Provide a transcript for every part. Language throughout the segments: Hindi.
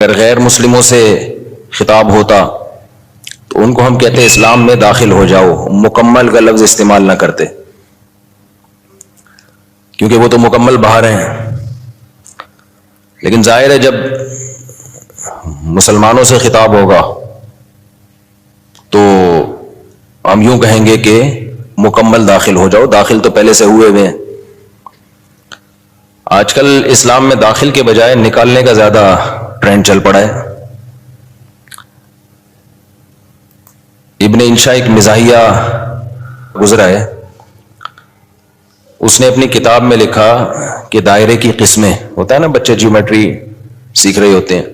अगर गैर मुस्लिमों से खिताब होता तो उनको हम कहते इस्लाम में दाखिल हो जाओ, मुकम्मल का लफ्ज इस्तेमाल ना करते, क्योंकि वो तो मुकम्मल बाहर हैं। लेकिन जाहिर है जब मुसलमानों से खिताब होगा तो हम यूं कहेंगे कि मुकम्मल दाखिल हो जाओ, दाखिल तो पहले से हुए हुए हैं। आजकल इस्लाम में दाखिल के बजाय निकालने का ज्यादा ट्रेंड चल पड़ा है। इब्ने इंशा एक मिजाहिया गुजरा है, उसने अपनी किताब में लिखा कि दायरे की किस्में, होता है ना बच्चे ज्योमेट्री सीख रहे होते हैं,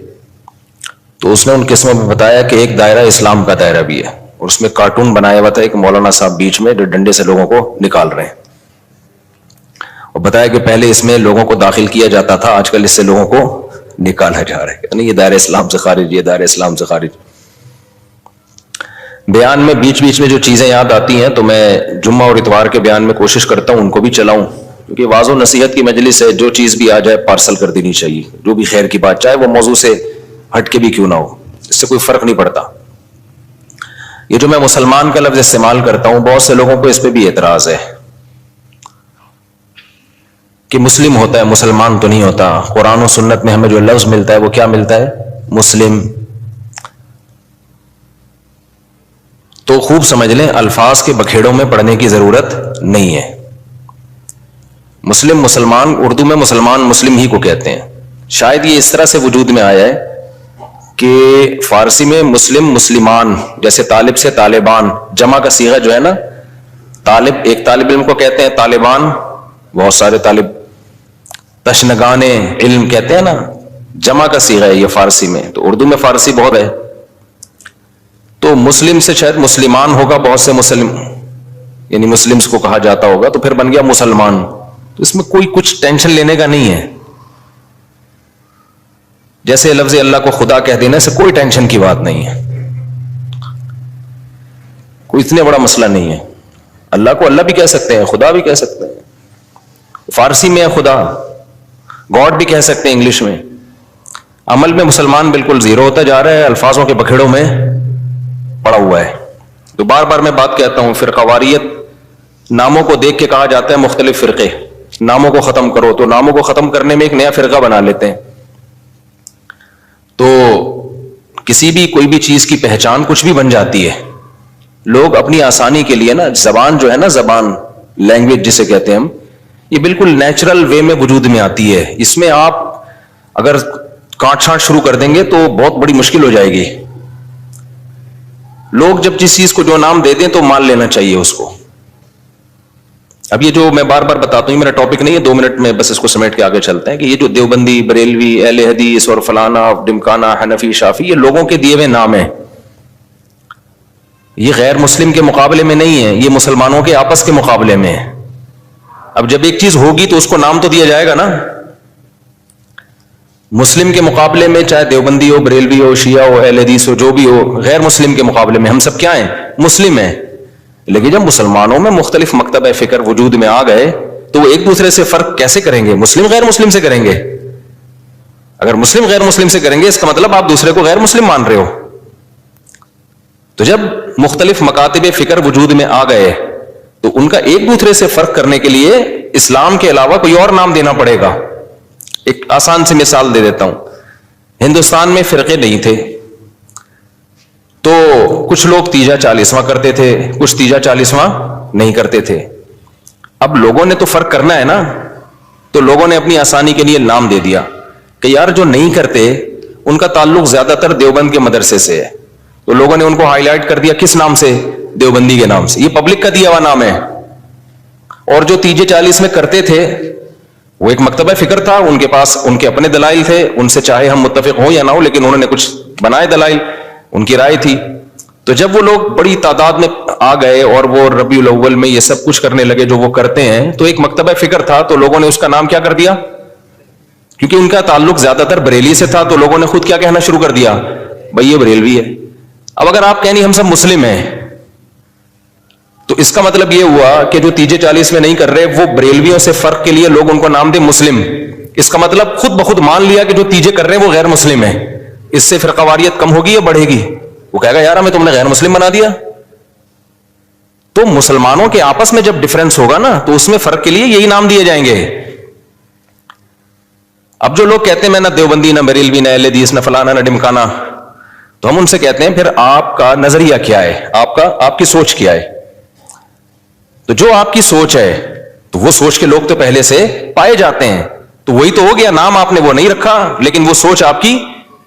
तो उसने उन किस्मों में बताया कि एक दायरा इस्लाम का दायरा भी है, और उसमें कार्टून बनाया हुआ था एक मौलाना साहब बीच में जो डंडे से लोगों को निकाल रहे हैं, और बताया कि पहले इसमें लोगों को दाखिल किया जाता था, आजकल इससे लोगों को निकाला जा रहा है, यानी ये दायरा इस्लाम से खारिज, ये दायरा इस्लाम से खारिज। बयान में बीच बीच में जो चीजें याद आती हैं तो मैं जुम्मा और इतवार के बयान में कोशिश करता हूं उनको भी चलाऊं, क्योंकि वाज़ो नसीहत की मजलिस है, जो चीज भी आ जाए पार्सल कर देनी चाहिए, जो भी खैर की बात, चाहे वो मौजू से हट के भी क्यों ना हो, इससे कोई फर्क नहीं पड़ता। ये जो मैं मुसलमान का लफ्ज इस्तेमाल करता हूं, बहुत से लोगों को इस पर भी एतराज है कि मुस्लिम होता है, मुसलमान तो नहीं होता। कुरान और सुन्नत में हमें जो लफ्ज मिलता है वो क्या मिलता है? मुस्लिम। तो खूब समझ लें, अल्फाज के बखेड़ों में पढ़ने की जरूरत नहीं है। मुस्लिम मुसलमान, उर्दू में मुसलमान मुस्लिम ही को कहते हैं। शायद ये इस तरह से वजूद में आया है कि फारसी में मुस्लिम मुस्लिमान, जैसे तालिब से तालिबान, जमा का सीगा जो है ना, तालिब एक तालिब इल्म को कहते हैं, तालिबान बहुत सारे तालिब, तशनगाने इल्म कहते हैं ना, जमा का सीगा है ये फारसी में, तो उर्दू में फारसी बहुत है, तो मुस्लिम से शायद मुस्लिमान होगा, बहुत से मुस्लिम यानी मुस्लिम्स को कहा जाता होगा, तो फिर बन गया मुसलमान। तो इसमें कोई कुछ टेंशन लेने का नहीं है। जैसे लफ्ज अल्लाह को खुदा कह देने से कोई टेंशन की बात नहीं है, कोई इतने बड़ा मसला नहीं है। अल्लाह को अल्लाह भी कह सकते हैं, खुदा भी कह सकते हैं, फारसी में है खुदा, गॉड भी कह सकते हैं इंग्लिश में। अमल में मुसलमान बिल्कुल जीरो होता जा रहा है, अल्फाजों के बखेड़ों में पड़ा हुआ है। तो बार बार मैं बात कहता हूं, फिरकावारियत नामों को देख के कहा जाता है मुख्तलिफ फिरके, नामों को खत्म करो, तो नामों को खत्म करने में एक नया फिरका बना लेते हैं। तो किसी भी कोई भी चीज की पहचान कुछ भी बन जाती है। लोग अपनी आसानी के लिए ना, जबान जो है ना, जबान लैंग्वेज जिसे कहते हैं हम, ये बिल्कुल नेचुरल वे में वजूद में आती है। इसमें आप अगर काट छांट शुरू कर देंगे तो बहुत बड़ी मुश्किल हो जाएगी। लोग जब जिस चीज को जो नाम दे दें तो मान लेना चाहिए उसको। अब ये जो मैं बार बार बताता हूं, मेरा टॉपिक नहीं है, 2 मिनट में बस इसको समेट के आगे चलते हैं कि ये जो देवबंदी, बरेलवी, अहले हदीस और फलाना, डिमकाना, हनफी, शाफी, ये लोगों के दिए हुए नाम है। ये गैर मुस्लिम के मुकाबले में नहीं है, ये मुसलमानों के आपस के मुकाबले में है। अब जब एक चीज होगी तो उसको नाम तो दिया जाएगा ना। मुस्लिम के मुकाबले में चाहे देवबंदी हो, बरेलवी हो, शिया हो, अहले हदीस हो, जो भी हो, गैर मुस्लिम के मुकाबले में हम सब क्या हैं? मुस्लिम हैं। लेकिन जब मुसलमानों में मुख्तलिफ मकतब फिक्र वजूद में आ गए तो वो एक दूसरे से फर्क कैसे करेंगे? मुस्लिम गैर मुस्लिम से करेंगे। अगर मुस्लिम गैर मुस्लिम से करेंगे इसका मतलब आप दूसरे को गैर मुस्लिम मान रहे हो। तो जब मुख्तलिफ मकातब फिक्र वजूद में आ गए तो उनका एक दूसरे से फर्क करने के लिए इस्लाम के अलावा कोई और नाम देना पड़ेगा। एक आसान सी मिसाल दे देता हूं, हिंदुस्तान में फिरके नहीं थे तो कुछ लोग तीजा 40वां करते थे, कुछ तीजा 40वां नहीं करते थे। अब लोगों ने तो फर्क करना है ना, तो लोगों ने अपनी आसानी के लिए नाम दे दिया कि यार जो नहीं करते उनका ताल्लुक ज्यादातर देवबंद के मदरसे से है, तो लोगों ने उनको हाईलाइट कर दिया। किस नाम से? देवबंदी के नाम से। ये पब्लिक का दिया हुआ नाम है। और जो तीजे 40 में करते थे वो एक मकतबा फिक्र था, उनके पास उनके अपने दलाइल थे, उनसे चाहे हम मुत्तफिक हो या ना हो, लेकिन उन्होंने कुछ बनाए दलाइल, उनकी राय थी। तो जब वो लोग बड़ी तादाद में आ गए और वो रबीउल अव्वल में ये सब कुछ करने लगे जो वो करते हैं, तो एक मकतबा फिक्र था, तो लोगों ने उसका नाम क्या कर दिया? क्योंकि उनका ताल्लुक ज्यादातर बरेली से था, तो लोगों ने खुद क्या कहना शुरू कर दिया? भाई ये बरेलवी है। अब अगर आप कहनी हम सब मुस्लिम हैं, तो इसका मतलब ये हुआ कि जो तीजे 40 में नहीं कर रहे वो बरेलवियों से फर्क के लिए लोग उनको नाम दे मुस्लिम। इसका मतलब खुद ब खुद मान लिया कि जो तीजे कर रहे हैं वो गैर मुस्लिम है। इससे फिरकावारियत कम होगी या बढ़ेगी? वो कहेगा यार हमें तुमने गैर मुस्लिम बना दिया। तो मुसलमानों के आपस में जब डिफरेंस होगा ना, तो उसमें फर्क के लिए यही नाम दिए जाएंगे। अब जो लोग कहते हैं मैं ना देवबंदी, ना बरेलवी, ना अहले हदीस, ना फलाना, ना ढिमकाना, तो हम उनसे कहते हैं फिर आपका नजरिया क्या है, आपकी सोच क्या है? तो जो आपकी सोच है, तो वो सोच के लोग तो पहले से पाए जाते हैं, तो वही तो हो गया, नाम आपने वो नहीं रखा, लेकिन वो सोच आपकी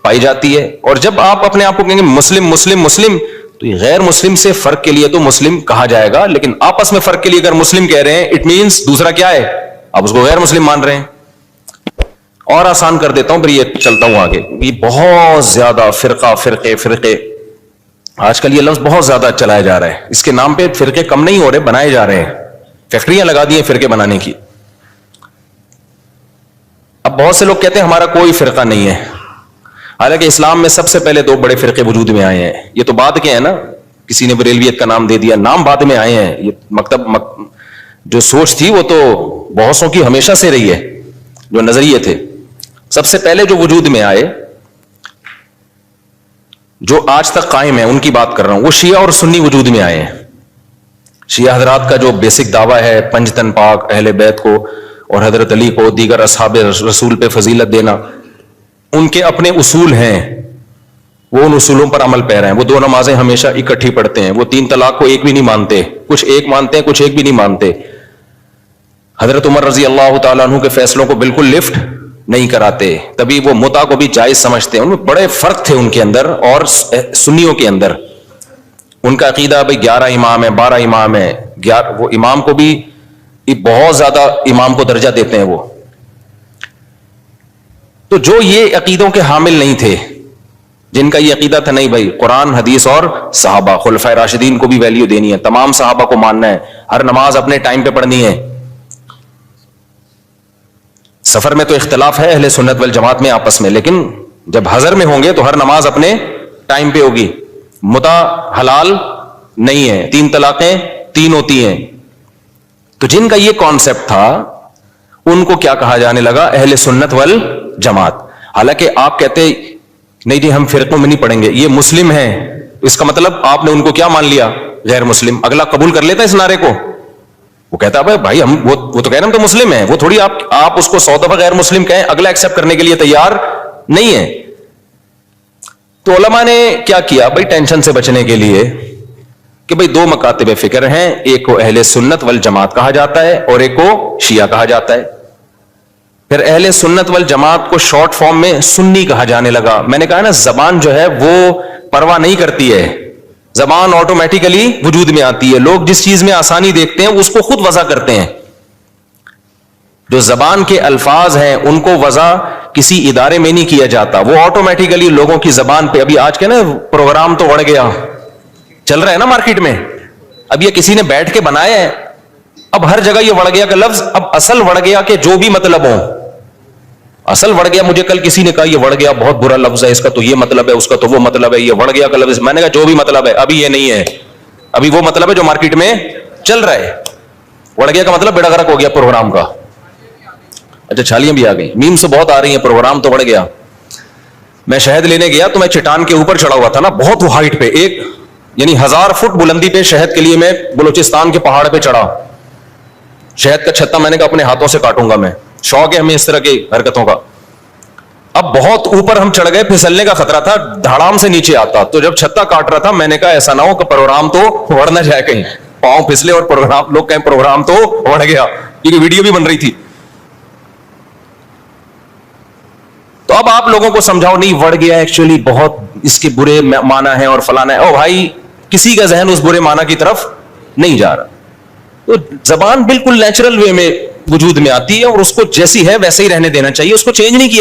पाई जाती है। और जब आप अपने आप को कहेंगे मुस्लिम मुस्लिम मुस्लिम, तो ये गैर मुस्लिम से फर्क के लिए तो मुस्लिम कहा जाएगा, लेकिन आपस में फर्क के लिए अगर मुस्लिम कह रहे हैं, इट मींस दूसरा क्या है, आप उसको गैर मुस्लिम मान रहे हैं। और आसान कर देता हूं, फिर ये चलता हूं आगे। ये बहुत ज्यादा फिरका फिरके आजकल ये लफ्ज बहुत ज्यादा चलाया जा रहा है। इसके नाम पे फिरके कम नहीं हो रहे, बनाए जा रहे हैं, फैक्ट्रियां लगा दी हैं फिरके बनाने की। अब बहुत से लोग कहते हैं हमारा कोई फिरका नहीं है, हालांकि इस्लाम में सबसे पहले 2 बड़े फिरके वजूद में आए हैं। ये तो बाद के हैं ना, किसी ने बरेलवियत का नाम दे दिया, नाम बाद में आए हैं। ये जो सोच थी वो तो बहुतों की हमेशा से रही है, जो नजरिए थे। सबसे पहले जो वजूद में आए, जो आज तक कायम है, उनकी बात कर रहा हूं, वो शिया और सुन्नी वजूद में आए हैं। शिया हजरात का जो बेसिक दावा है पंजतन पाक, अहले बैत को और हजरत अली को, दीगर असहाबे रसूल पे फजीलत देना, उनके अपने उसूल हैं, वो उन उसूलों पर अमल पैरा हैं। वो 2 नमाजें हमेशा इकट्ठी पढ़ते हैं, वो 3 तलाक को एक भी नहीं मानते, कुछ एक मानते हैं, कुछ एक भी नहीं मानते। हजरत उमर रजी अल्लाह तआला अन्हु के फैसलों को बिल्कुल लिफ्ट नहीं कराते, तभी वो मुता को भी जायज समझते हैं। उनमें बड़े फर्क थे उनके अंदर और सुन्नियों के अंदर। उनका अकीदा भाई 11 इमाम है, 12 इमाम है, 11, वो इमाम को भी बहुत ज्यादा इमाम को दर्जा देते हैं वो। तो जो ये अकीदों के हामिल नहीं थे, जिनका ये अकीदा था नहीं भाई कुरान हदीस और सहाबा खुलफाए राशिदीन को भी वैल्यू देनी है, तमाम सहाबा को मानना है, हर नमाज अपने टाइम पे पढ़नी है। सफर में तो इख्तिलाफ है अहले सुन्नत वल जमात में आपस में, लेकिन जब हजर में होंगे तो हर नमाज अपने टाइम पे होगी। मुता हलाल नहीं है, 3 तलाकें 3 होती हैं। तो जिनका ये कॉन्सेप्ट था, उनको क्या कहा जाने लगा, अहले सुन्नत वल जमात। हालांकि आप कहते नहीं जी हम फिरकों में नहीं पढ़ेंगे, ये मुस्लिम है, इसका मतलब आपने उनको क्या मान लिया, गैर मुस्लिम। अगला कबूल कर लेता इस नारे को, वो कहता है भाई हम वो तो कह रहे हम तो मुस्लिम हैं, वो थोड़ी आप उसको 100 दफा गैर मुस्लिम कहें, अगला एक्सेप्ट करने के लिए तैयार नहीं है। तो उलमा ने क्या किया भाई, टेंशन से बचने के लिए कि भाई 2 मकातिब फिक्र हैं, एक को अहले सुन्नत वल जमात कहा जाता है और एक को शिया कहा जाता है। फिर अहले सुन्नत वल जमात को शॉर्ट फॉर्म में सुन्नी कहा जाने लगा। मैंने कहा ना, जबान जो है वो परवाह नहीं करती है, जबान ऑटोमेटिकली वजूद में आती है। लोग जिस चीज में आसानी देखते हैं उसको खुद वजह करते हैं। जो जबान के अल्फाज हैं उनको वजह किसी इदारे में नहीं किया जाता, वो ऑटोमेटिकली लोगों की जबान पे। अभी आज के ना प्रोग्राम तो बढ़ गया, चल रहा है ना मार्केट में, अब ये किसी ने बैठ के बनाया है, अब हर जगह ये वड़ गया का लफ्ज। अब असल वड़ गया के जो भी मतलब हो, असल वड़ गया। मुझे कल किसी ने कहा ये वड़ गया बहुत बुरा लफ्ज है, इसका तो ये मतलब है, उसका तो वो मतलब है, ये वड़ गया का लफ्ज। मैंने कहा जो भी मतलब है, अभी ये नहीं है, अभी वो मतलब है जो मार्केट में चल रहा है। वड़ गया का मतलब बेड़ा गर्क हो गया प्रोग्राम का। अच्छा, छालियां भी आ गई, मीम्स तो बहुत आ रही हैं, प्रोग्राम तो बढ़ गया। मैं शहद लेने गया तो मैं चट्टान के ऊपर चढ़ा हुआ था ना, बहुत हाइट पे, एक यानी 1000 फुट बुलंदी पे शहद के लिए मैं बलूचिस्तान के पहाड़ पे चढ़ा। शहद का छत्ता मैंने कहा अपने हाथों से काटूंगा मैं, शौक है हमें इस तरह की हरकतों का। अब बहुत ऊपर हम चढ़ गए, फिसलने का खतरा था, धड़ाम से नीचे आता। तो जब छत्ता काट रहा था मैंने कहा ऐसा ना हो कि प्रोग्राम तो बढ़ ना जाए, कहीं पांव फिसले और प्रोग्राम लोग कहें प्रोग्राम तो बढ़ गया, क्योंकि वीडियो भी बन रही थी। तो अब आप लोगों को समझाओ नहीं बढ़ गया, एक्चुअली बहुत इसके बुरे माना है और फलाना है। ओ भाई, किसी का जहन उस बुरे माना की तरफ नहीं जा रहा। तो जबान बिल्कुल नेचुरल वे में वजूद में आती है और उसको जैसी है वैसे ही रहने देना चाहिए, उसको चेंज नहीं किया।